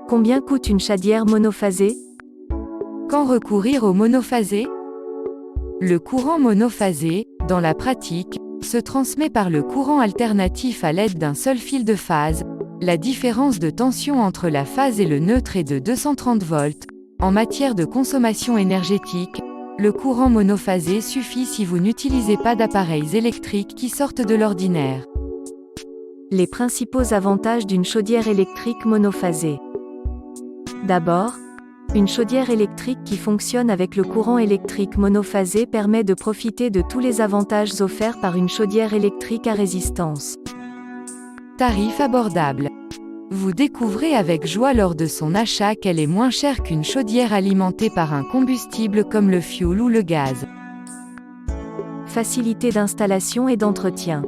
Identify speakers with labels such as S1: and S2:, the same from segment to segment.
S1: Combien coûte une chaudière monophasée?
S2: Quand recourir au monophasé? Le courant monophasé, dans la pratique, se transmet par le courant alternatif à l'aide d'un seul fil de phase. La différence de tension entre la phase et le neutre est de 230 volts. En matière de consommation énergétique, le courant monophasé suffit si vous n'utilisez pas d'appareils électriques qui sortent de l'ordinaire.
S1: Les principaux avantages d'une chaudière électrique monophasée. D'abord, une chaudière électrique qui fonctionne avec le courant électrique monophasé permet de profiter de tous les avantages offerts par une chaudière électrique à résistance.
S2: Tarif abordable. Vous découvrez avec joie lors de son achat qu'elle est moins chère qu'une chaudière alimentée par un combustible comme le fioul ou le gaz.
S1: Facilité d'installation et d'entretien.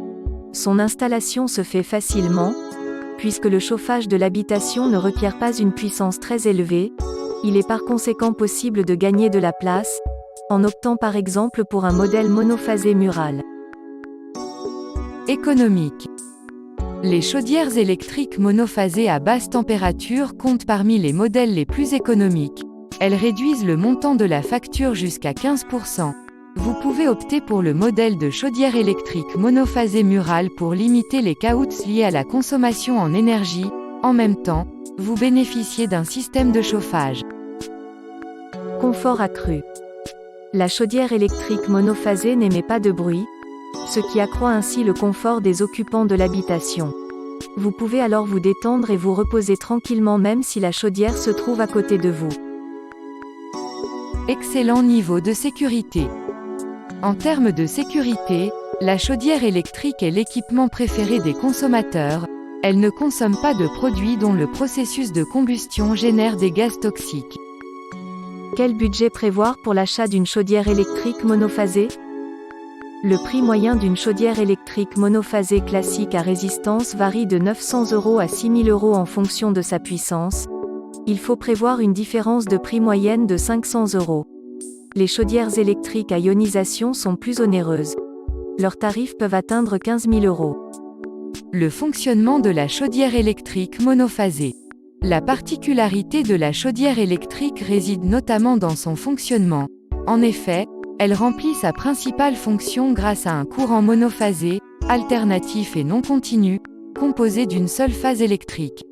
S1: Son installation se fait facilement, puisque le chauffage de l'habitation ne requiert pas une puissance très élevée. Il est par conséquent possible de gagner de la place, en optant par exemple pour un modèle monophasé mural.
S2: Économique. Les chaudières électriques monophasées à basse température comptent parmi les modèles les plus économiques. Elles réduisent le montant de la facture jusqu'à 15%. Vous pouvez opter pour le modèle de chaudière électrique monophasée murale pour limiter les coûts liés à la consommation en énergie. En même temps, vous bénéficiez d'un système de chauffage.
S1: Confort accru. La chaudière électrique monophasée n'émet pas de bruit, ce qui accroît ainsi le confort des occupants de l'habitation. Vous pouvez alors vous détendre et vous reposer tranquillement même si la chaudière se trouve à côté de vous.
S2: Excellent niveau de sécurité. En termes de sécurité, la chaudière électrique est l'équipement préféré des consommateurs. Elle ne consomme pas de produits dont le processus de combustion génère des gaz toxiques.
S1: Quel budget prévoir pour l'achat d'une chaudière électrique monophasée? Le prix moyen d'une chaudière électrique monophasée classique à résistance varie de 900 € à 6 000 € en fonction de sa puissance. Il faut prévoir une différence de prix moyenne de 500 €. Les chaudières électriques à ionisation sont plus onéreuses. Leurs tarifs peuvent atteindre 15 000 €.
S2: Le fonctionnement de la chaudière électrique monophasée. La particularité de la chaudière électrique réside notamment dans son fonctionnement. En effet, elle remplit sa principale fonction grâce à un courant monophasé, alternatif et non continu, composé d'une seule phase électrique.